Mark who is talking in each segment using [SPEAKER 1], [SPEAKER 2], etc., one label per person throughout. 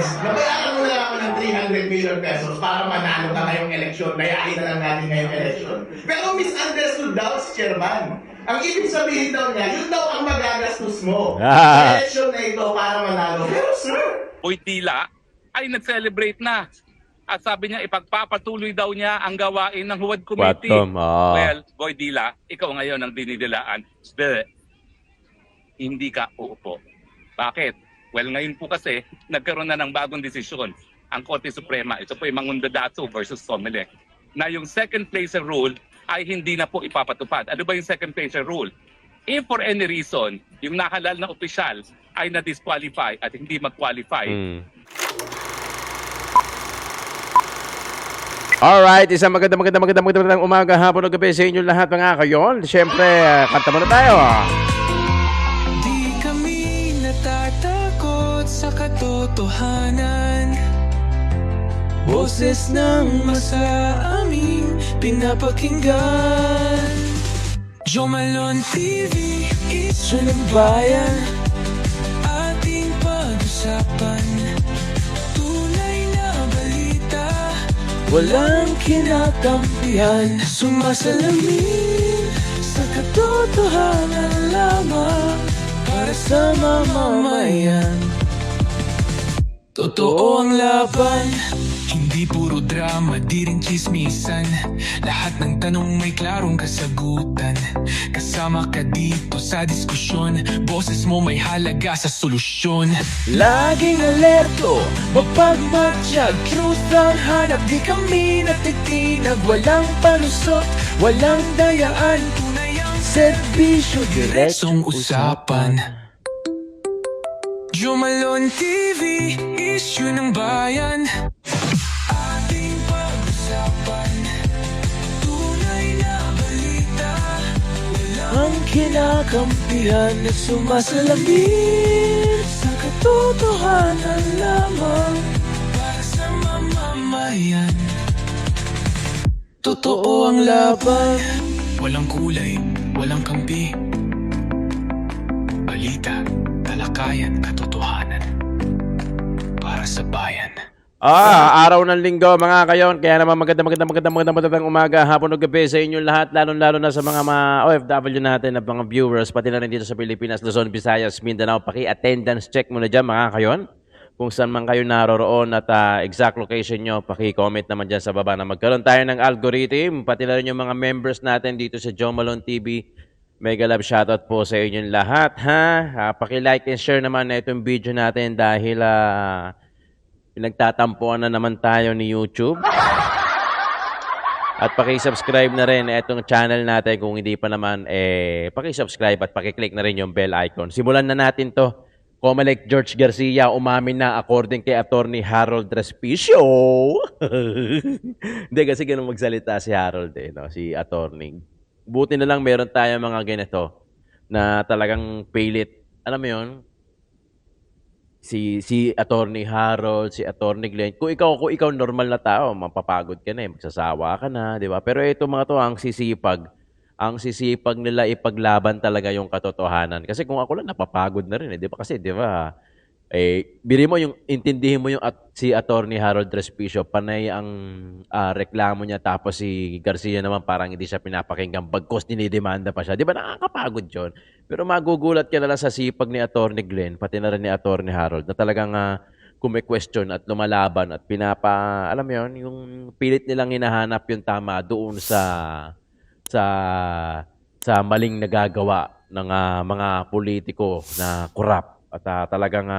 [SPEAKER 1] Yes, nabayaran mo na ako ng 300 million pesos para manalo ka ngayong eleksyon. Dayain na lang natin ngayong eleksyon. Pero misunderstood daw si Chairman. Ang ibig sabihin daw niya, yun daw ang magagastos mo. Sa eleksyon na ito para manalo. Pero sir,
[SPEAKER 2] Boy Dila ay nag-celebrate na. At sabi niya, ipagpapatuloy daw niya ang gawain ng Huwad Committee. Well, Boy Dila, ikaw ngayon ang dinidilaan. But, hindi ka uupo. Bakit? Well, ngayon po kasi, nagkaroon na ng bagong desisyon. Ang Korte Suprema, ito po yung Mangundadato versus Comelec, na yung second placer rule ay hindi na po ipapatupad. Ano ba yung second placer rule? If for any reason, yung nahalal na opisyal ay na-disqualify at hindi mag-qualify,
[SPEAKER 3] Alright, isang magandang umaga, hapon o gabi sa inyo lahat mga kayon. Siyempre, kanta muna tayo.
[SPEAKER 4] Di kami natatakot sa katotohanan. Boses ng masa aming pinapakinggan. Jomalon TV, isyo ng bayan. Ating pag-usapan, tunay na balita. Walang kinakampihan, sumasalamin sa katotohanan lamang para sa mamamayan. Totoo ang laban, hindi puro drama, di rin chismisan. Lahat ng tanong may klarong kasagutan. Kasama ka dito sa diskusyon, boses mo may halaga sa solusyon. Laging alerto, mapagmatsyag, truth ang hanap. Di kami natitinag, walang palusot, walang dayaan. Tunay ang serbisyo, diretsong usapan. Jomalon TV, issue ng bayan. Ating pag-usapan, tunay na balita. Walang kinakampihan na sumasalamin sa katotohanan lamang para sa mamamayan. Totoo ang laban, walang kulay, walang kampi. Balita, talakayan, katotohanan para sa bayan.
[SPEAKER 3] Araw ng linggo mga kayon. Kaya naman magandang umaga, hapon o gabi sa inyo lahat. Lalo na sa mga OFW natin at mga viewers, pati na rin dito sa Pilipinas, Luzon, Visayas, Mindanao. Paki-attendance check muna dyan mga kayon. Kung saan man kayo naroroon at exact location nyo, paki-comment naman dyan sa baba na magkaroon tayo ng algorithm. Pati na rin yung mga members natin dito sa Jomalon TV. Mega love shoutout po sa inyong lahat, ha? Paki-like and share naman na itong video natin dahil pinagtatampuan na naman tayo ni YouTube. At paki-subscribe na rin itong channel natin kung hindi pa naman, paki-subscribe at paki-click na rin yung bell icon. Simulan na natin to. Comelec George Garcia umamin na according kay Attorney Harold Respicio. Hindi kasi ganun magsalita si Harold, no? Si Attorney. Buti na lang meron tayo mga ganito na talagang pilit. Alam mo yun? Si Attorney Harold, si Attorney Glenn. Kung ikaw normal na tao, mapapagod ka na, magsasawa ka na, di ba? Pero ito mga to, ang sisipag nila ipaglaban talaga yung katotohanan. Kasi kung ako lang, napapagod na rin, di ba? Kasi, di ba, biri mo yung, intindihin mo yung si Attorney Harold Respicio, panay ang reklamo niya, tapos si Garcia naman parang hindi siya pinapakinggan, bagkos dinidemanda pa siya. Di ba nakakapagod yun? Pero magugulat ka na lang sa sipag ni Attorney Glenn, pati na rin ni Attorney Harold, na talagang kume-question at lumalaban at alam mo yun, yung pilit nilang hinahanap yung tama doon sa maling nagagawa ng mga politiko na korap. At talagang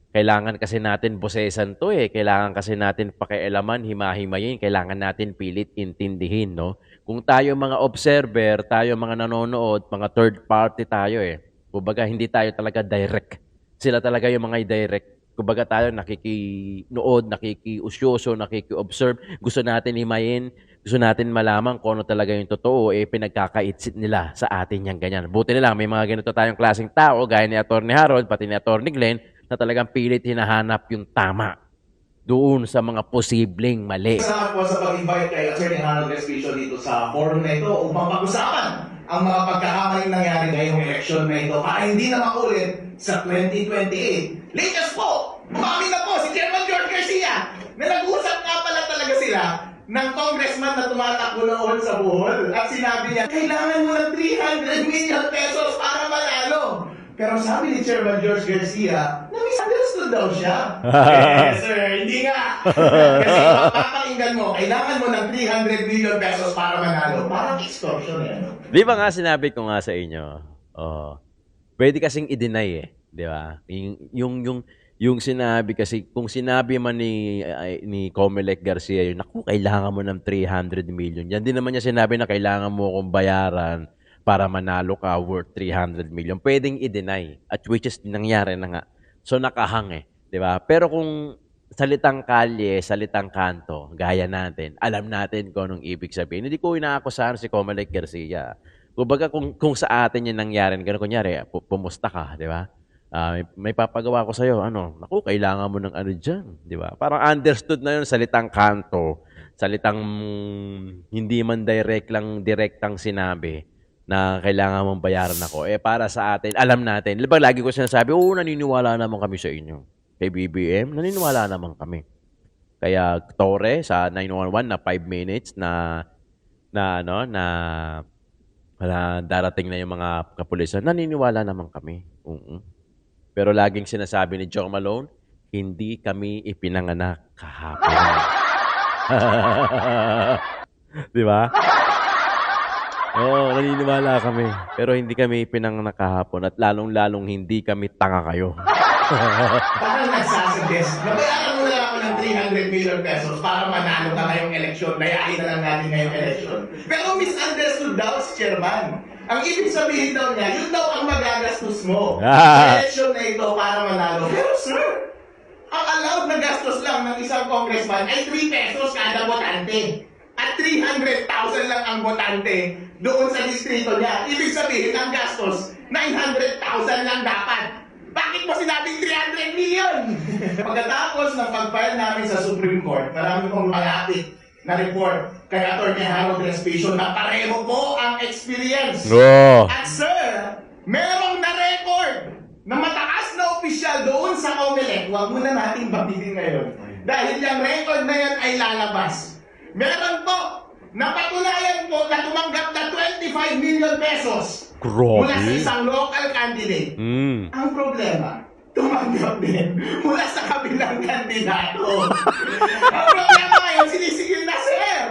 [SPEAKER 3] kailangan kasi natin bosesan to Kailangan kasi natin pakialaman, himahimayin. Kailangan natin pilit intindihin, no? Kung tayo mga observer, tayo mga nanonood, mga third party tayo Kumbaga, hindi tayo talaga direct. Sila talaga yung mga direct. Kumbaga tayo nakikinood, nakikiusyoso, nakiki-observe. Gusto natin himayin, gusto natin malaman kung ano talaga yung totoo, pinagkakaitsit nila sa atin yung ganyan. Buti nila, may mga ganito tayong klaseng tao, gaya ni Attorney Harold, pati ni Attorney Glenn, na talagang pilit hinahanap yung tama doon sa mga posibleng mali.
[SPEAKER 1] salamat po sa pag-invite kay Attorney Harold Respicio dito sa forum na ito upang pag-usapan ang mga pagkakamaling nangyari ngayong eleksyon na ito para hindi na makulit sa 2028. Latest po, umamin na po si Chairman ng congressman na tumatakbo noon sa Bohol. At sinabi niya, kailangan mo ng 300 million pesos para manalo. Pero sabi ni Chairman George Garcia, na-misunderstood daw siya. Sir, hindi nga. Kasi papakinggan mo, kailangan mo ng 300 million pesos para manalo. Parang extortion yan.
[SPEAKER 3] Di ba nga sinabi ko nga sa inyo, pwede kasing i-deny eh. Di ba? Yung sinabi kasi, kung sinabi man ni Comelec Garcia yun, naku, kailangan mo ng 300 million. Yan din naman niya sinabi na kailangan mo akong bayaran para manalo ka worth 300 million. Pwedeng i-deny. At which is nangyari na nga. So nakahang eh. Di ba? Pero kung salitang kalye, salitang kanto, gaya natin, alam natin kung anong ibig sabihin. Hindi ko inaakusahan si Comelec Garcia. Kumbaga kung sa atin yung nangyari, gano'n kunyari, pumusta ka, di ba? May papagawa ko sa'yo, naku, kailangan mo ng ano dyan, di ba? Parang understood na yun, salitang kanto, salitang hindi man direktang sinabi na kailangan mong bayaran ako. Para sa atin, alam natin. Diba, lagi ko sinasabi, naniniwala naman kami sa inyo. Kay BBM, naniniwala naman kami. Kaya Torre sa 911 na 5 minutes na darating na yung mga kapulisan, naniniwala naman kami. Pero laging sinasabi ni Joe Malone, hindi kami ipinanganak kahapon. Di ba? Naniniwala kami. Pero hindi kami ipinanganak kahapon at lalong-lalong hindi kami tanga kayo.
[SPEAKER 1] Parang nagsasuggest, nabayaran mo na lang ako ng 300 million pesos para manalo ka ngayong eleksyon, nayain na lang natin ngayong eleksyon. Pero misunderstood daw si Chairman. Ang ibig sabihin daw niya, yun daw ang magagastos mo sa eleksyon na ito para manalo. Pero sir, ang allowed na gastos lang ng isang congressman ay 3 pesos kada botante. At 300,000 lang ang botante doon sa distrito niya. Ibig sabihin, ang gastos, 900,000 lang dapat. Bakit mo sinabing 300 million? Pagkatapos ng pag-file namin sa Supreme Court, marami kong malapit na report kay Atty. Harold Respicio na pareho po ang experience. At sir, merong na-record na mataas na opisyal doon sa Comelec. Huwag muna natin babitin ngayon. Dahil yung record na yan ay lalabas. Meron po, napatunayan po na tumanggap na 25 million pesos mula sa isang local candidate. Ang problema, tumanggap din mula sa kabilang kandidato. Ang problema ngayon, sinisigil na sir.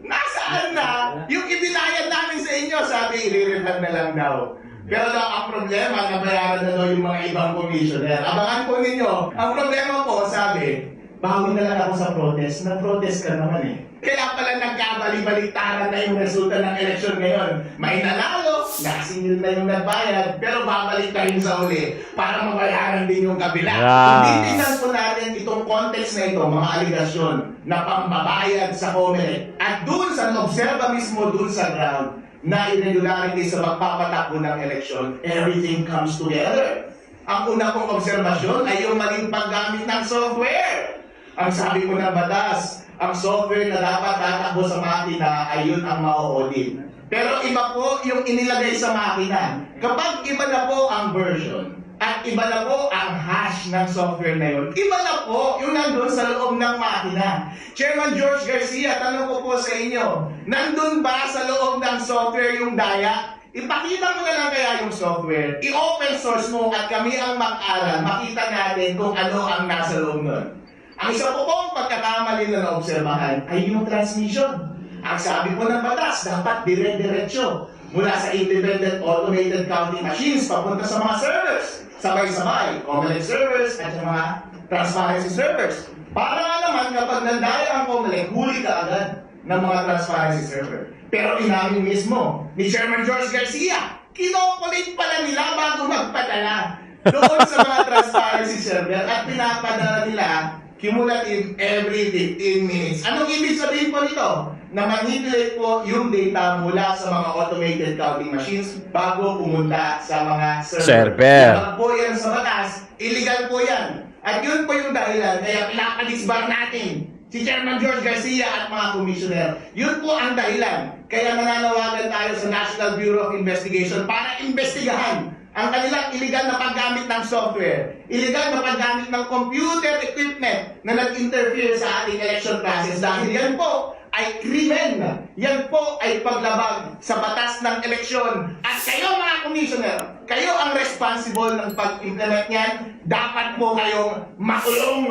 [SPEAKER 1] Nasaan na? Yung ibinayad namin sa inyo, sabi, i-refund na lang daw. Pero daw ang problema, nabayaran na daw yung mga ibang commissioner. Abangan po ninyo. Ang problema po, sabi, bawi na lang ako sa protest. Nag-protest ka naman eh. Kaya pala nagkabali-baliktaran na yung resulta ng eleksyon ngayon. May nanalo, nasingil na yung nagbayad, pero babalik ka rin sa uli para mabayaran din yung kabila. Kung titignan po natin itong context na ito, mga aligasyon na pambabayad sa Comelec, at doon sa observa mismo doon sa ground, na irregularity sa magpapatakbo ng eleksyon, everything comes together. Ang una kong obserbasyon ay yung maling paggamit ng software. Ang sabi ko ng batas, ang software na dapat tatakbo sa makina ay yun ang ma-audit. Pero iba po yung inilagay sa makina. Kapag iba na po ang version at iba na po ang hash ng software na yun, iba na po yung nandun sa loob ng makina. Chairman George Garcia, tanong ko po sa inyo, nandun ba sa loob ng software yung daya? Ipakita mo na lang kaya yung software, i-open source mo at kami ang mag-aral, makita natin kung ano ang nasa loob nun. Ang isa po pong pagkakamali na naobserbahan ay yung transmission. Ang sabi po ng batas, dapat dire-diretso mula sa independent automated counting machines papunta sa mga servers. Sabay-sabay, Comelec servers at yung mga transparency servers. Para nga naman kapag nandaya ang Comelec, huli ka agad ng mga transparency server. Pero inamin mismo ni Chairman George Garcia, kinokulit pala nila bago magpadala doon sa mga transparency server at pinapadala nila cumulative every 15 minutes. Anong ibig sabihin po nito? Na manipulate po yung data mula sa mga automated counting machines bago pumunta sa mga server. Kapag po yan sa batas, illegal po yan. At yun po yung dahilan, kaya pinapalisbar natin si Chairman George Garcia at mga commissioner. Yun po ang dahilan. Kaya nananawagan tayo sa National Bureau of Investigation para investigahan ang kanilang illegal na paggamit ng software, illegal na paggamit ng computer equipment na nag-interfere sa ating election process dahil yan po ay krimen. Yan po ay paglabag sa batas ng eleksyon. At kayo mga commissioner, kayo ang responsible ng pag-implement niyan. Dapat po kayong makulong.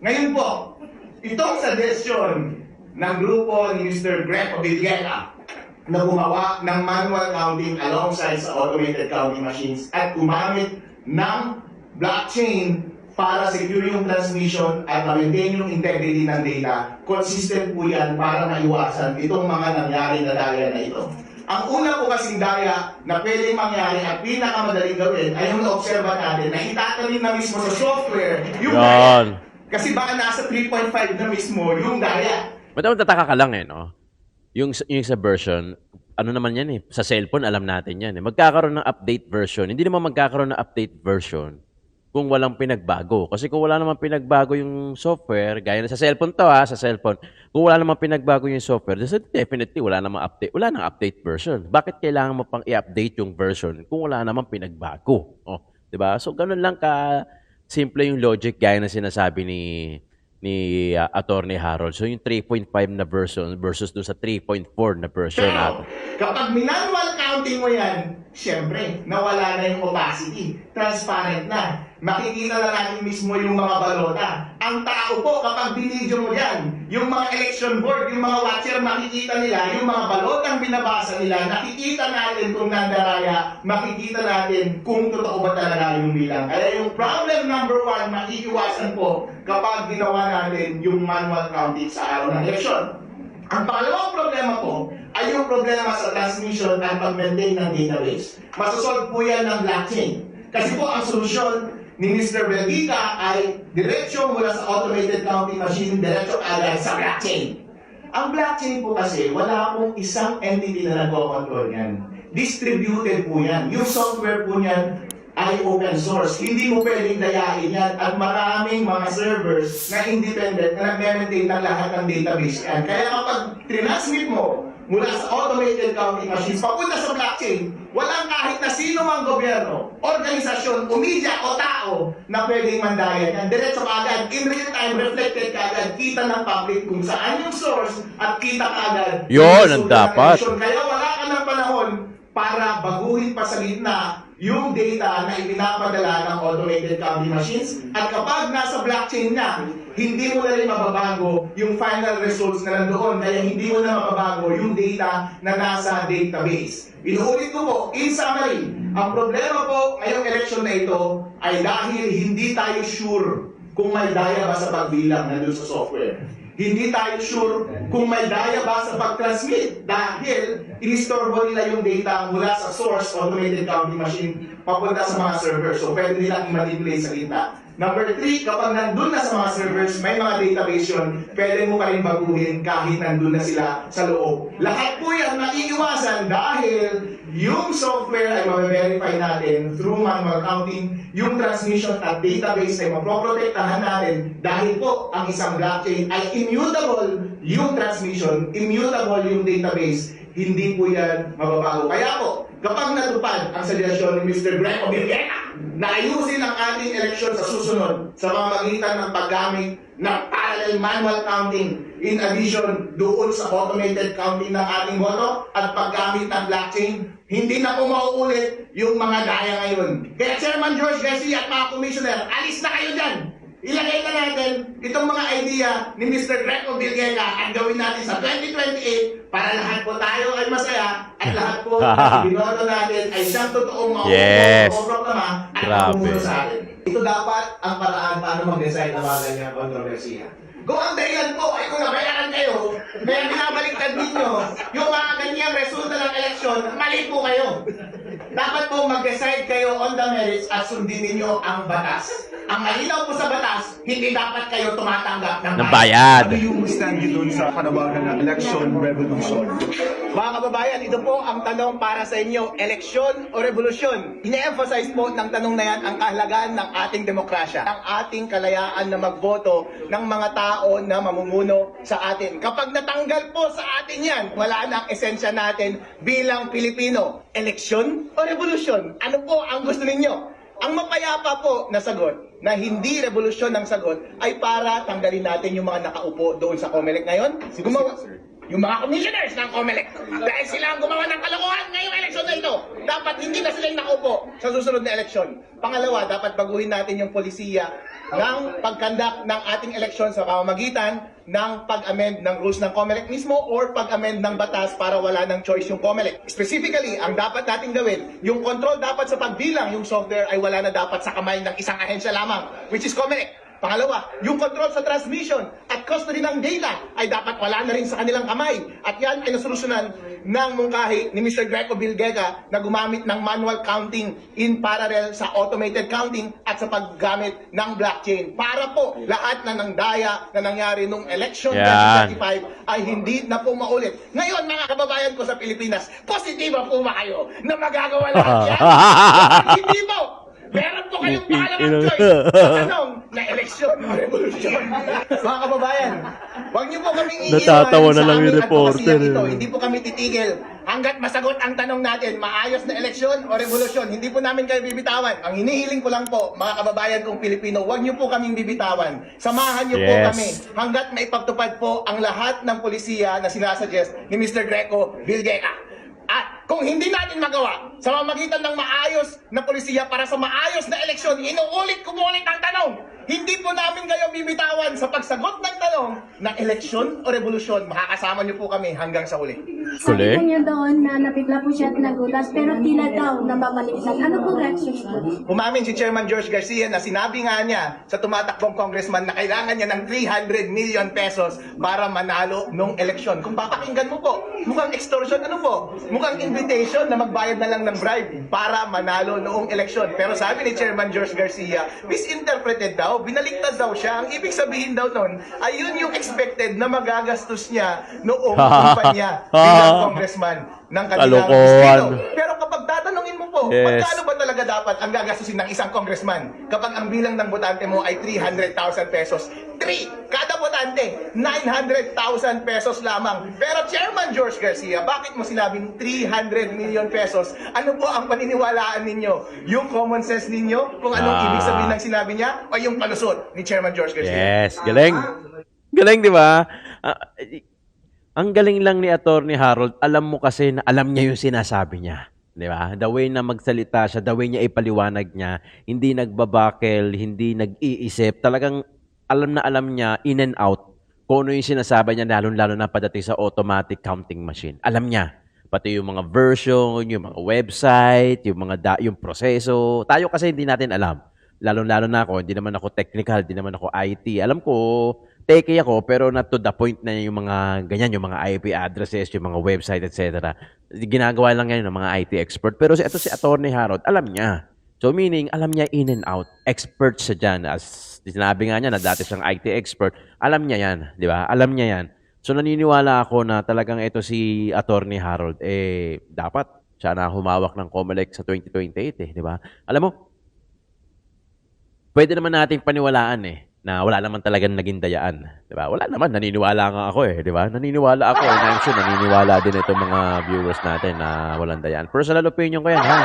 [SPEAKER 1] Ngayon po, itong suggestion ng grupo ni Mr. Greg Obiliela na gumawa ng manual counting alongside sa automated counting machines at gumamit ng blockchain para secure yung transmission at ma-maintain yung integrity ng data. Consistent po yan para maiwasan itong mga nangyari na daya na ito. Ang una po kasing daya na pwedeng mangyari at pinakamadaling gawin ay yung na-observa natin na itatanim na mismo sa software yung daya. Kasi baka nasa 3.5 na mismo yung daya.
[SPEAKER 3] Madam, tataka ka lang no? Yung sa version, ano naman yan sa cellphone, alam natin yan Magkakaroon ng update version. Hindi naman magkakaroon ng update version kung walang pinagbago. Kasi kung wala naman pinagbago yung software, gaya na sa cellphone sa cellphone, kung wala naman pinagbago yung software, definitely wala nang update version. Bakit kailangan mo pang i-update yung version kung wala naman pinagbago? Diba? So, ganun lang ka simple yung logic gaya na sinasabi ni Attorney Harold. So, yung 3.5 na version versus dun sa 3.4 na version natin.
[SPEAKER 1] Kapag manual counting mo yan, syempre, nawala na yung opacity. Transparent na. Makikita na natin mismo yung mga balota. Ang tao po, kapag binidyo mo yan, yung mga election board, yung mga watcher, makikita nila yung mga balotang binabasa nila, nakikita natin kung nandaraya, makikita natin kung totoo ba talaga yung bilang. Kaya yung problem number 1, maiiwasan po kapag ginawa natin yung manual counting sa araw ng election. Ang pangalawang problema po ay yung problema sa transmission at pag-maintain ng database. Masasolve po yan ng blockchain. Kasi po ang solusyon ni Mr. Belgica ay diretsyo mula sa automated counting machine, diretsyo agad sa blockchain. Ang blockchain po kasi, wala pong isang entity na nagko-control yan. Distributed po yan. Yung software po niyan ay open source. Hindi mo pwedeng dayain yan at maraming mga servers na independent na nag-maintain ng lahat ng database yan. Kaya kapag transmit mo mula sa automated counting machines papunta sa blockchain, walang kahit na sino mang gobyerno, organisasyon, o media o tao na pwedeng mandaya yan. Diretso kaagad, in real time, reflected kaagad, kita ng public kung saan yung source at kita kaagad.
[SPEAKER 3] Yun ang dapat.
[SPEAKER 1] Kaya wala ka ng panahon para baguhin pa sa gitna yung data na ipinapadala ng automated counting machines. At kapag nasa blockchain na, hindi mo na rin mababago yung final results na nandoon. Kaya hindi mo na mababago yung data na nasa database. Inuulit ko po, in summary, ang problema po ngayong election na ito ay dahil hindi tayo sure kung may daya ba sa pagbilang nandun sa software. Hindi tayo sure kung may daya ba sa pag-transmit dahil inistorbo nila yung data mula sa source automated counting machine papunta sa mga servers. So pwede nilang i-manipulate sa gitna. Number 3, kapag nandun na sa mga servers, may mga database yun, pwede mo pa rin baguhin kahit nandun na sila sa loob. Lahat po yan maiiwasan dahil yung software ay mabe-verify natin through manual counting, yung transmission at database ay maproprotektahan natin dahil po ang isang blockchain ay immutable yung transmission, immutable yung database, hindi po yan mababago. Kaya po, kapag natupad ang suggestion ni Mr. Greg Obiliela na ayusin ang ating eleksyon sa susunod sa pamamagitan ng paggamit ng parallel manual counting in addition doon sa automated counting ng ating boto at paggamit ng blockchain, hindi na po mauulit yung mga daya ngayon. Kaya Chairman George Garcia at mga commissioner, alis na kayo dyan! Ilagay na natin itong mga idea ni Mr. Greg Obiliela at gawin natin sa 2028 para lahat po tayo ay masaya at lahat po na binoto natin ay siyang totoong proklama at mamuno sa atin. Ito dapat ang paraan paano mag-decide ng mga ganyang kontrobersiya. Kung ang dahilan po ay kung nabayaran kayo, kaya binabaliktad ninyo yung mga ganyang resulta ng eleksyon, mali po kayo. Dapat po mag-decide kayo on the merits at sundin ninyo ang batas. Ang malinaw po sa batas, hindi dapat kayo tumatanggap ng
[SPEAKER 3] bayad.
[SPEAKER 5] Ano yung stand doon sa panawagan ng election revolution?
[SPEAKER 1] Mga kababayan, ito po ang tanong para sa inyo, eleksyon o revolusyon? Ine-emphasize po ng tanong na yan ang kahalagaan ng ating demokrasya, ang ating kalayaan na magboto ng mga tao na mamumuno sa atin. Kapag natanggal po sa atin yan, wala na ang esensya natin bilang Pilipino. Eleksyon o revolusyon? Ano po ang gusto ninyo? Ang mapayapa po na sagot na hindi revolusyon ang sagot ay para tanggalin natin yung mga nakaupo doon sa COMELEC ngayon. Yung mga commissioners ng COMELEC, dahil sila ang gumawa ng kalokohan ngayong eleksyon na ito, dapat hindi na sila yung nakaupo sa susunod na eleksyon. Pangalawa, dapat baguhin natin yung polisiya ng pagkandak ng ating eleksyon sa pamamagitan ng pag-amend ng rules ng COMELEC mismo or pag-amend ng batas para wala ng choice yung COMELEC. Specifically, ang dapat natin gawin, yung control dapat sa pagbilang, yung software ay wala na dapat sa kamay ng isang ahensya lamang, which is COMELEC. Pangalawa, yung control sa transmission at custody ng data ay dapat wala na rin sa kanilang kamay. At yan ay nasolusyonan ng mungkahi ni Mr. Greco Bilgega na gumamit ng manual counting in parallel sa automated counting at sa paggamit ng blockchain. Para po lahat na ng daya na nangyari nung election 2025 ay hindi na po maulit. Ngayon mga kababayan ko sa Pilipinas, positiba po ba kayo na magagawa lahat yan? Hindi po! Meron po kayong pangalawang choice sa tanong na eleksyon o revolusyon. Mga kababayan, huwag niyo po kaming iiwan
[SPEAKER 3] Natatawa na
[SPEAKER 1] sa
[SPEAKER 3] lang yung
[SPEAKER 1] aming
[SPEAKER 3] reporter.
[SPEAKER 1] advokasya ito. Hindi po kami titigil hanggat masagot ang tanong natin, maayos na eleksyon o revolusyon. Hindi po namin kayo bibitawan. Ang hinihiling ko lang po, mga kababayan kong Pilipino, huwag niyo po kaming bibitawan. Samahan niyo po kami hanggat maipagtupad po ang lahat ng polisiya na sinasuggest ni Mr. Greco Bilgega. At kung hindi natin magawa sa pamamagitan ng maayos na polisiya para sa maayos na eleksyon, inuulit kumulit ang tanong, hindi po namin kayo bibitawan sa pagsagot ng tanong ng eleksyon o revolusyon. Makakasama niyo po kami hanggang sa huli.
[SPEAKER 5] Sabi po niya doon na napigla po siya at nagulas pero tila daw nababaliktad. Ano po reaction po?
[SPEAKER 1] Umamin si Chairman George Garcia na sinabi nga niya sa tumatakbong congressman na kailangan niya ng 300 million pesos para manalo nung eleksyon. Kung papakinggan mo po, mukhang extortion, ano po? Mukhang invitation na magbayad na lang ng bribe para manalo noong eleksyon. Pero sabi ni Chairman George Garcia, misinterpreted daw, binaliktad daw siya. Ang ibig sabihin daw nun, ayun yung expected na magagastos niya noong kumpanya bilang congressman ng kanilang distrito. Pero kapag tatanungin mo po, magkano ba talaga dapat ang gagastusin ng isang congressman kapag ang bilang ng botante mo ay 300,000 pesos? 3 kada botante, 900,000 pesos lamang. Pero Chairman George Garcia, bakit mo sinabing 300 million pesos? Ano po ang paniniwalaan ninyo? Yung common sense ninyo? Kung anong ibig sabihin ng sinabi niya? O yung palusot ni Chairman George Garcia?
[SPEAKER 3] Yes, galing. Galing, di ba? Ang galing lang ni Attorney Harold, alam mo kasi na alam niya yung sinasabi niya. Di ba? The way na magsalita siya, the way niya ipaliwanag niya, hindi nagbabakel, hindi nag-iisip, talagang alam na alam niya in and out kung ano yung sinasabi niya, lalo-lalo na padating sa automatic counting machine. Alam niya. Pati yung mga version, yung mga website, yung mga yung proseso. Tayo kasi hindi natin alam. Lalo-lalo na ako, hindi naman ako technical, hindi naman ako IT. Alam ko, techie ako, pero not to the point na yung mga ganyan, yung mga IP addresses, yung mga website, etc. Ginagawa lang yan ng mga IT expert. Pero ito si Attorney Harold, alam niya. So meaning, alam niya in and out. Expert siya dyan. As sinabi nga niya na dati siyang IT expert, alam niya yan. Di ba? Alam niya yan. So naniniwala ako na talagang ito si Attorney Harold, dapat siya na humawak ng COMELEC sa 2028 di ba? Alam mo, pwede naman nating paniwalaan na wala naman talagang naging dayaan. Di ba? Wala naman, naniniwala nga ako di ba? Naniniwala ako and I'm sure naniniwala din itong mga viewers natin na walang dayaan. Personal opinion ko yan, ha?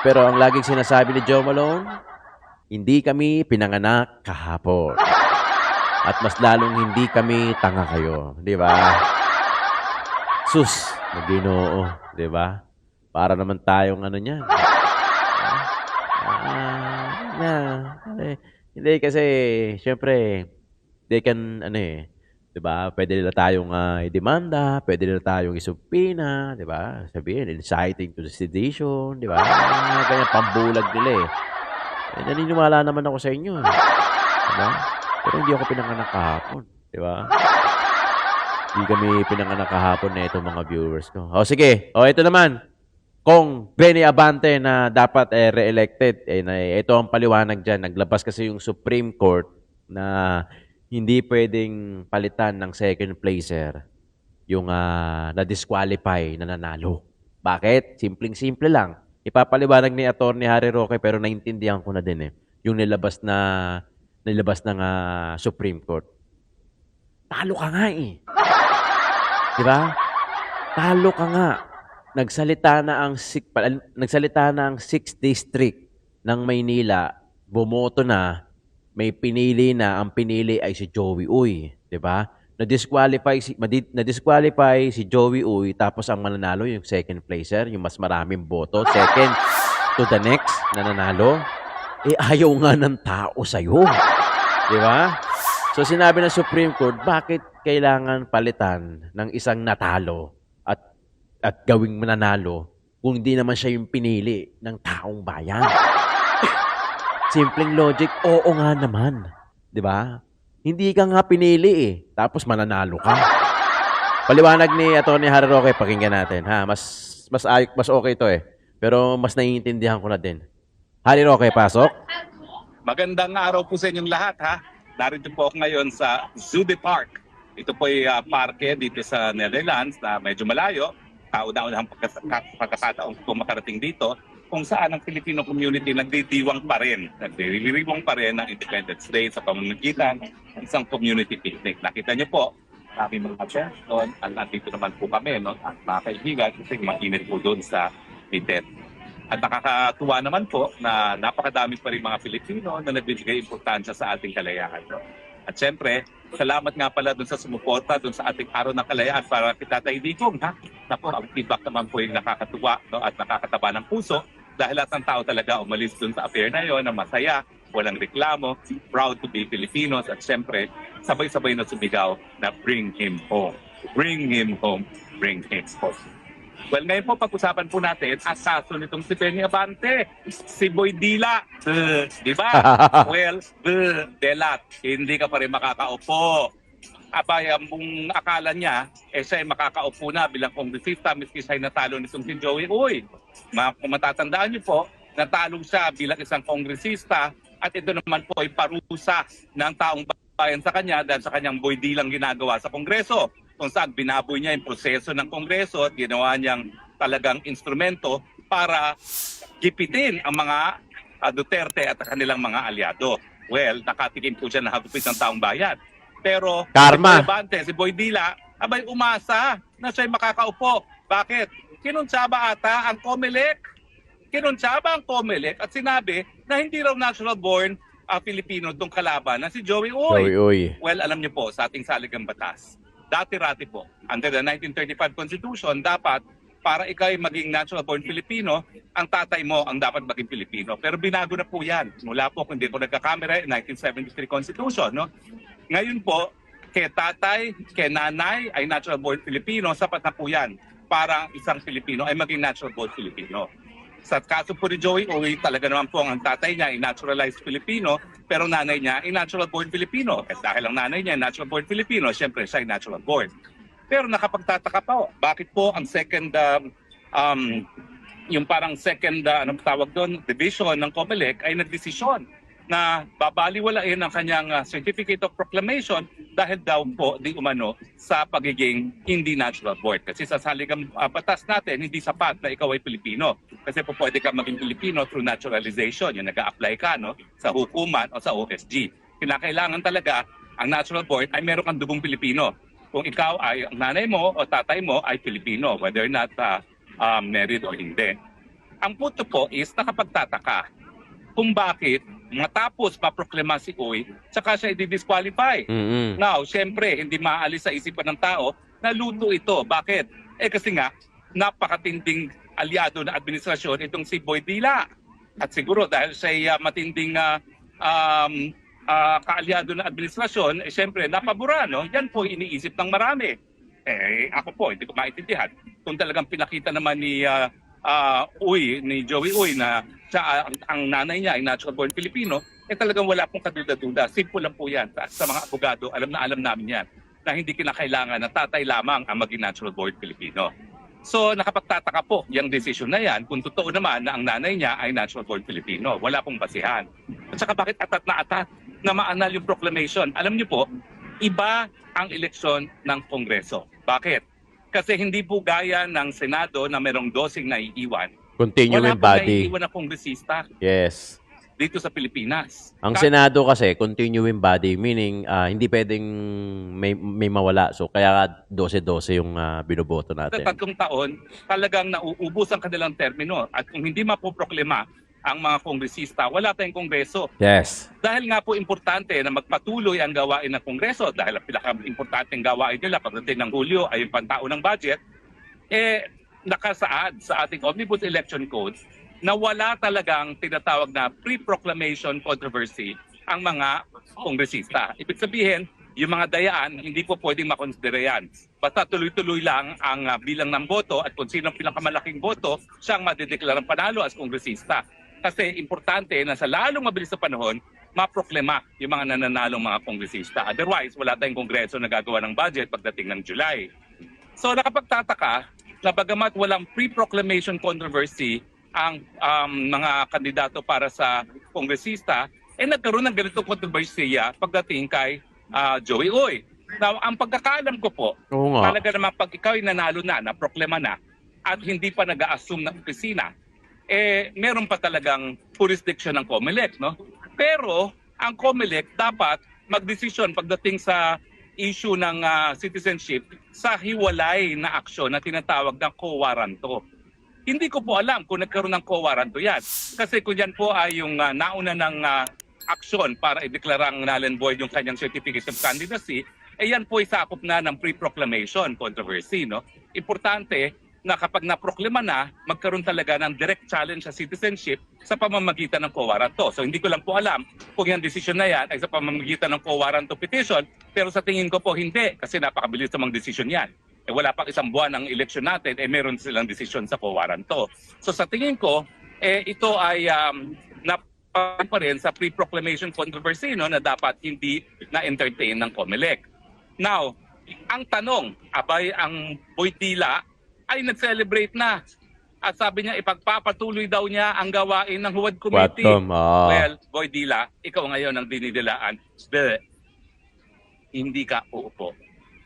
[SPEAKER 3] Pero ang laging sinasabi ni Joe Malone, hindi kami pinanganak kahapon. At mas lalong hindi kami tanga kayo. Di ba? Sus, Maginoo. Di ba? Para naman tayong ano niyan. Hindi kasi, syempre, they can, di ba? Pwede nila tayong idemanda, pwede nila tayong isubpina, di ba? Sabihin, inciting to the sedition, di ba? Ganyan, pambulag nila naniniwala naman ako sa inyo. Di ba? Pero hindi ako pinanganak kahapon. Di ba? Hindi kami pinanganak kahapon na itong mga viewers ko. Sige. Ito naman. Kung Benny Abante na dapat re-elected, ito ang paliwanag dyan. Naglabas kasi yung Supreme Court na hindi pwedeng palitan ng second placer yung na-disqualify na nanalo. Bakit? Simpleng-simple lang. Ipapaliwanag ni Atty. Harry Roque pero naintindihan ko na din yung nilabas ng Supreme Court. Talo ka nga eh. Di ba? Talo ka nga. Nagsalita na ang 6th District ng Maynila, bumoto na, may pinili na, ang pinili ay si Joey Uy, 'di ba? Na-disqualify si Joey Uy, tapos ang mananalo yung second placer, yung mas maraming boto, second to the next na nanalo. Ayaw nga ng tao sa'yo. 'Di ba? So sinabi ng Supreme Court, bakit kailangan palitan ng isang natalo at gawing mananalo kung hindi naman siya yung pinili ng taong bayan? Simpleng logic, oo nga naman. 'Di ba? Hindi ka nga pinili tapos mananalo ka. Paliwanag ni Atty. Harry Roque, pakinggan natin. Mas okay to Pero mas naiintindihan ko na din. Harry Roque, pasok.
[SPEAKER 2] Magandang araw po sa inyong lahat ha. Narito po ako ngayon sa Zude Park. Ito po ay parke dito sa Netherlands na medyo malayo. Kauna-unahang pagkakataon po makarating dito, kung saan ang Filipino community nagdidiwang pa rin ng Independence Day sa pamamagitan ng isang community picnic. Nakita niyo po, kami mga person, at nandito naman po kami, at mga kaibigan, kasi mainit po doon sa Bitet. At nakakatuwa naman po na napakadami pa rin mga Pilipino na nagbibigay importansya sa ating kalayaan. At syempre, salamat nga pala dun sa sumuporta dun sa ating araw ng kalayaan para kita Digong, ha? Napo, ang feedback naman po yung nakakatuwa at nakakataba ng puso dahil lahat ng tao talaga umalis dun sa affair na yon na masaya, walang reklamo, proud to be Filipinos at syempre, sabay-sabay na sumigaw na bring him home. Bring him home. Bring him home. Well, ngayon po pag-usapan po natin ang kaso nitong si Benny Abante, si Boy Dila. Di ba? Well, Delat, hindi ka pa rin makakaupo. Abay, kung akala niya, siya ay makakaupo na bilang kongresista, miski siya ay natalo nitong si Joey Uy. Kung matatandaan niyo po, natalo siya bilang isang kongresista at ito naman po ay parusa ng taong bayan sa kanya dahil sa kanyang Boy Dilang ginagawa sa Kongreso. Kung saan binaboy niya yung proseso ng Kongreso at ginawa niyang talagang instrumento para gipitin ang mga Duterte at kanilang mga aliado. Well, nakatikim po siya na hagupit ng taong bayan. Pero
[SPEAKER 3] Karma.
[SPEAKER 2] Si Boy Abante, si Boy Dila, abay umasa na siya'y makakaupo. Bakit? Kinuntsaba ata ang COMELEC. Kinuntsaba ang COMELEC at sinabi na hindi raw natural born Filipino itong kalaban na si Joey Uy.
[SPEAKER 3] Joey Uy.
[SPEAKER 2] Well, alam niyo po, sa ating saligang batas, dati-rati po, under the 1935 Constitution, dapat para ikaw ay maging natural born Filipino, ang tatay mo ang dapat maging Filipino. Pero binago na po yan. Mula po, kung hindi ko nagkakamera, 1973 Constitution. No? Ngayon po, kay tatay, kay nanay ay natural born Filipino, sapat na po yan para isang Filipino ay maging natural born Filipino. Sa kaso po ni Joey Uy, talaga naman po ang tatay niya ay naturalized Filipino, pero nanay niya ay natural born Filipino. At dahil ang nanay niya ay natural born Filipino, syempre siya ay natural born. Pero nakapagtataka pa, bakit po ang second, yung parang second, anong tawag doon, division ng COMELEC ay nagdesisyon na babaliwalain ang kanyang Certificate of Proclamation dahil daw po di umano sa pagiging hindi natural born. Kasi sa saligang batas natin, hindi sapat na ikaw ay Pilipino. Kasi po pwede ka maging Pilipino through naturalization. Yung nag-a-apply ka sa hukuman o sa OSG. Kinakailangan talaga ang natural born ay meron kang dugong Pilipino. Kung ikaw ay, ang nanay mo o tatay mo ay Pilipino, whether or not married o hindi. Ang punto po is nakapagtataka kung bakit matapos maproklama si Uy, saka siya i-disqualify.
[SPEAKER 3] Mm-hmm.
[SPEAKER 2] Now, syempre, hindi maalis sa isipan ng tao na luto ito. Bakit? Kasi nga, napakatinding aliado na administrasyon itong si Boy Dila. At siguro dahil siya matinding kaalyado na administrasyon, syempre, napabura, no? Yan po iniisip ng marami. Ako po, hindi ko maintindihan. Kung talagang pinakita naman ni Joey Uy na siya, ang nanay niya ay natural born Filipino, talagang wala pong kaduda-duda. Simple lang po yan. Sa mga abogado, alam namin yan na hindi kinakailangan na tatay lamang ang maging natural born Filipino. So nakapagtataka po yung decision na yan kung totoo naman na ang nanay niya ay natural born Filipino. Wala pong basihan. At saka bakit atat na maanal yung proclamation? Alam niyo po, iba ang eleksyon ng Kongreso. Bakit? Kasi hindi po gaya ng Senado na merong 12 naiiwan.
[SPEAKER 3] Continuing
[SPEAKER 2] Wala pong
[SPEAKER 3] body.
[SPEAKER 2] naiiwan na kongresista
[SPEAKER 3] Yes.
[SPEAKER 2] dito sa Pilipinas.
[SPEAKER 3] Ang Senado kasi, continuing body, meaning hindi pwedeng may mawala. So, kaya 12-12 yung binoboto
[SPEAKER 2] Sa
[SPEAKER 3] natin.
[SPEAKER 2] 3 taon, talagang nauubos ang kanilang termino. At kung hindi mapoproklema ang mga kongresista, wala tayong kongreso.
[SPEAKER 3] Yes.
[SPEAKER 2] Dahil nga po importante na magpatuloy ang gawain ng kongreso, dahil ang pinaka-importanteng gawain nila pagdating ng Hulyo ay yung pantao ng budget, nakasaad sa ating Omnibus Election Code na wala talagang tinatawag na pre-proclamation controversy ang mga kongresista. Ibig sabihin, yung mga dayaan, hindi po pwedeng makonsidera yan. Basta tuloy-tuloy lang ang bilang ng boto at kung sino ang pinakamalaking boto, siyang madideklarang panalo as kongresista. Kasi importante na sa lalong mabilis na panahon, maproklema yung mga nananalong mga kongresista. Otherwise, wala tayong kongreso na gagawa ng budget pagdating ng July. So nakapagtataka na bagamat walang pre-proclamation controversy ang mga kandidato para sa kongresista, nagkaroon ng ganitong kontrobersiya pagdating kay Joey Uy. Now, ang pagkakaalam ko po,
[SPEAKER 3] Oo nga.
[SPEAKER 2] talaga naman pag ikaw ay nanalo na proklema na, at hindi pa nag-a-assume ng opisina, meron pa talagang jurisdiction ng COMELEC, no? Pero ang COMELEC dapat magdesisyon pagdating sa issue ng citizenship sa hiwalay na aksyon na tinatawag ng co-waranto. Hindi ko po alam kung nagkaroon ng co-waranto yan. Kasi kung yan po ay yung nauna ng aksyon para ideklarang null and void yung kanyang certificate of candidacy, yan po ay sakop na ng pre-proclamation controversy, no? Importante na kapag naproklima na, magkaroon talaga ng direct challenge sa citizenship sa pamamagitan ng co-waranto. So hindi ko lang po alam kung yung decision na yan ay sa pamamagitan ng co-waranto petition, pero sa tingin ko po hindi, kasi napakabilis namang decision yan. Wala pang isang buwan ng eleksyon natin, meron silang decision sa co-waranto. So sa tingin ko, ito ay pa rin sa pre-proclamation controversy, no, na dapat hindi na-entertain ng COMELEC. Now, ang tanong, abay ang Boydila ay nag-celebrate na. At sabi niya, ipagpapatuloy daw niya ang gawain ng Huwad Committee. Well, Boydila, ikaw ngayon ang dinidilaan. Hindi ka uupo.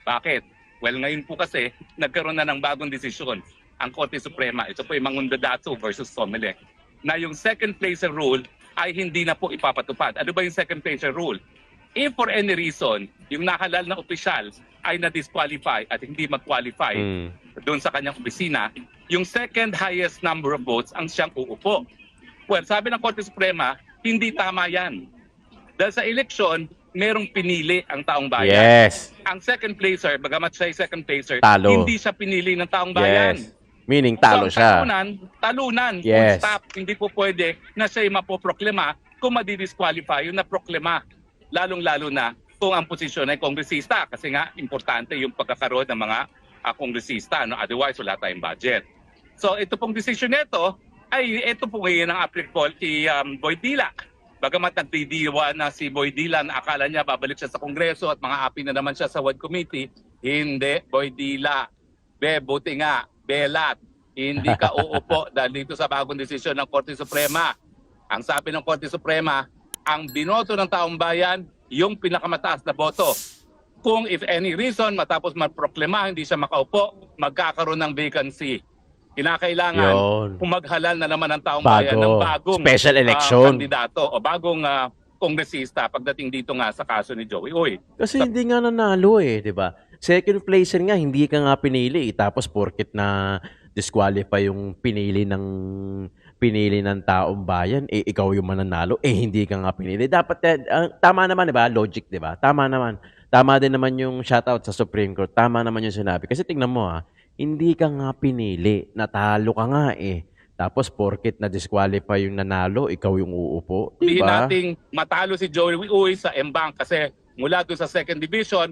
[SPEAKER 2] Bakit? Well, ngayon po kasi, nagkaroon na ng bagong desisyon ang Korte Suprema. Ito po yung Mangundadato versus COMELEC. Na yung second placer rule ay hindi na po ipapatupad. Ano ba yung second placer rule? If for any reason, yung nakalal na opisyal ay na-disqualify at hindi mag-qualify doon sa kanyang opisina, yung second highest number of votes ang siyang uupo. Well, sabi ng Korte Suprema, hindi tama yan. Dahil sa eleksyon, merong pinili ang taong bayan.
[SPEAKER 3] Yes.
[SPEAKER 2] Ang second placer, bagamat siya ay second placer,
[SPEAKER 3] Talo.
[SPEAKER 2] hindi siya pinili ng taong bayan.
[SPEAKER 3] Yes. Meaning talo
[SPEAKER 2] So,
[SPEAKER 3] siya.
[SPEAKER 2] talunan.
[SPEAKER 3] Yes.
[SPEAKER 2] Full stop. Hindi po pwede na siya'y mapoproklema kung madidisqualify yung naproklema. Lalong-lalo na kung ang posisyon ay kongresista. Kasi nga, importante yung pagkakaroon ng mga kongresista. No? Otherwise, wala tayong budget. So, ito pong decision nito, ay ito po ngayon ang applicable kay Boydila. Bagamat nagdidiwa na si Boydila na akala niya babalik siya sa Kongreso at mga api na naman siya sa Huwad Committee, hindi, Boydila. Buti nga, belat, hindi ka uupo dahil dito sa bagong desisyon ng Korte Suprema. Ang sabi ng Korte Suprema, ang binoto ng taong bayan, yung pinakamataas na boto. Kung if any reason, matapos maproklema, hindi siya makaupo, magkakaroon ng vacancy. Kinakailangan maghalal na naman ang taong bayan ng bagong
[SPEAKER 3] special election
[SPEAKER 2] kandidato o bagong kongresista pagdating dito nga sa kaso ni Joey Uy.
[SPEAKER 3] Kasi hindi nga nanalo di ba? Second placer nga, hindi ka nga pinili. Tapos porket na disqualify yung pinili ng taong bayan, ikaw yung mananalo, hindi ka nga pinili. Dapat, tama naman, di ba? Logic, di ba? Tama naman. Tama din naman yung shoutout sa Supreme Court. Tama naman yung sinabi. Kasi tingnan mo hindi ka nga pinili. Natalo ka nga Tapos porket na disqualify yung nanalo, ikaw yung uupo.
[SPEAKER 2] Hindi
[SPEAKER 3] Diba?
[SPEAKER 2] nating matalo si Joey Uy sa M-Bank kasi mula doon sa second division,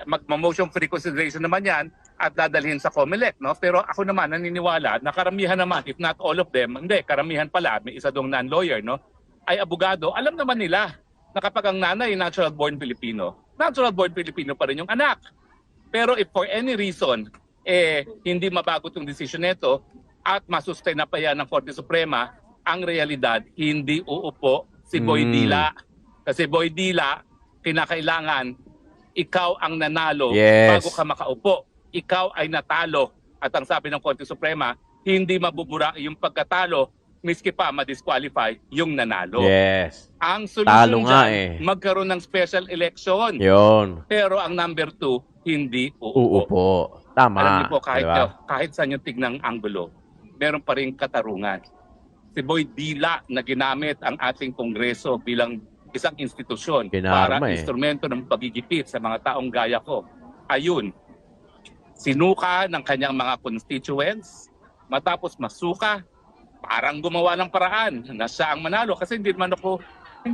[SPEAKER 2] mag-motion for reconsideration naman yan at dadalhin sa COMELEC. No? Pero ako naman naniniwala na karamihan naman, if not all of them, hindi, karamihan pala, may isa dong non-lawyer, no? Ay abogado, alam naman nila na kapag ang nanay natural-born Filipino pa rin yung anak. Pero if for any reason, hindi mabago itong decision nito at masustain na pa yan ng Korte Suprema, ang realidad, hindi uupo si Boydila. Kasi Boydila, kinakailangan ikaw ang nanalo bago ka makaupo. ikaw ay natalo at ang sabi ng Korte Suprema, hindi mabubura yung pagkatalo miski pa ma-disqualify yung nanalo.
[SPEAKER 3] Yes.
[SPEAKER 2] Ang
[SPEAKER 3] Talo
[SPEAKER 2] solusyon
[SPEAKER 3] nga
[SPEAKER 2] dyan, magkaroon ng special election.
[SPEAKER 3] Yun.
[SPEAKER 2] Pero ang number 2, hindi uupo.
[SPEAKER 3] Uupo. Tama.
[SPEAKER 2] Alam niyo po,
[SPEAKER 3] Diba?
[SPEAKER 2] kahit saan yung tignang anggulo, meron pa rin katarungan. Si Boy Dila na ginamit ang ating Kongreso bilang isang institusyon
[SPEAKER 3] Ginarma
[SPEAKER 2] para
[SPEAKER 3] eh.
[SPEAKER 2] instrumento ng pagigipit sa mga taong gaya ko. Ayun, sinuka ng kanyang mga constituents, matapos masuka, parang gumawa ng paraan na siya ang manalo kasi hindi ako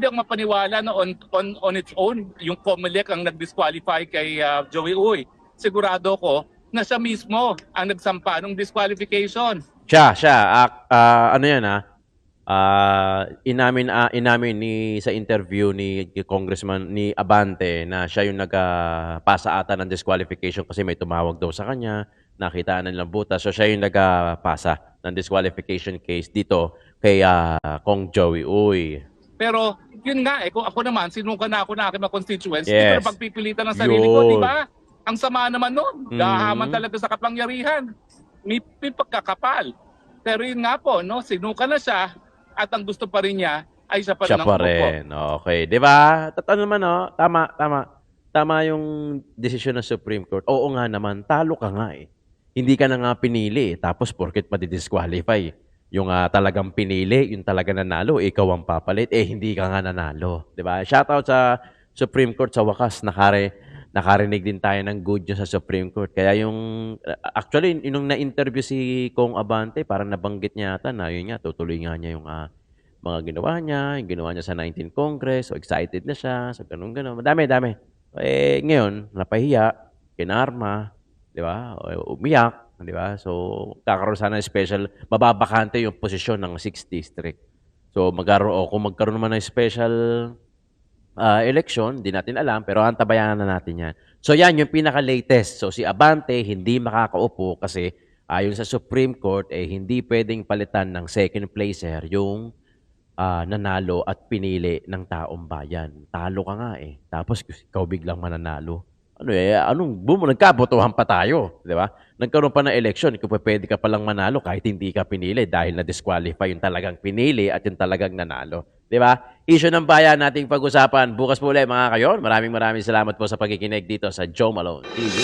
[SPEAKER 2] mapaniwala na on its own yung COMELEC ang nag-disqualify kay Joey Uy. Sigurado ko na siya mismo ang nagsampa ng disqualification.
[SPEAKER 3] Siya. Ano yan inamin sa interview ni Congressman ni Abante na siya yung nagpasa ata ng disqualification kasi may tumawag daw sa kanya, nakitaan ng butas. So siya yung nagpasa ng disqualification case dito kay Kong Joey Uy.
[SPEAKER 2] Pero yun nga kung ako naman, sinuka na ako na aking mga constituents,
[SPEAKER 3] Yes.
[SPEAKER 2] hindi ko na pagpipilitan ng sarili ko,
[SPEAKER 3] Yun.
[SPEAKER 2] di ba? Ang sama naman nun,
[SPEAKER 3] Mm.
[SPEAKER 2] gahaman talaga sa kapangyarihan. May pagkakapal. Pero yun nga po, no, sinuka na siya at ang gusto pa rin niya ay siya pa rin
[SPEAKER 3] Siya
[SPEAKER 2] ang
[SPEAKER 3] pa
[SPEAKER 2] umupo.
[SPEAKER 3] rin. Okay. Di ba? Ano naman, tama. Tama yung desisyon ng Supreme Court. Oo nga naman, talo ka nga eh. Hindi ka na nga pinili. Tapos porket madi-disqualify. Yung talagang pinili, yung talaga nanalo, ikaw ang papalit. Hindi ka nga nanalo. Di ba? Shoutout sa Supreme Court sa wakas. Nakarinig din tayo ng good news sa Supreme Court. Kaya actually, nung na-interview si Kong Abante, parang nabanggit niya ata na yun nga, tutuloy nga niya yung mga ginawa niya, yung ginawa niya sa 19th Congress. So excited na siya. So ganun. Madami. Ngayon, napahiya, kinarma, di ba? Umiyak, di ba? So kakaroon sana ng special, mababakante yung posisyon ng 6th District. So kung magkaroon naman ng special election, di natin alam, pero antabayanan na natin yan. So yan, yung pinaka-latest. So si Abante, hindi makakaupo kasi ayon sa Supreme Court, hindi pwedeng palitan ng second placer yung nanalo at pinili ng taong bayan. Talo ka nga eh. Tapos ikaw biglang mananalo. Nagkabotohan pa tayo, di ba? Nagkaroon pa ng election, kung pwede ka palang manalo kahit hindi ka pinili dahil na-disqualify yung talagang pinili at yung talagang nanalo. Di ba? Issue ng bayan nating pag-usapan. Bukas po ulit mga kayon. Maraming salamat po sa pagkikinig dito sa Joe Malone TV.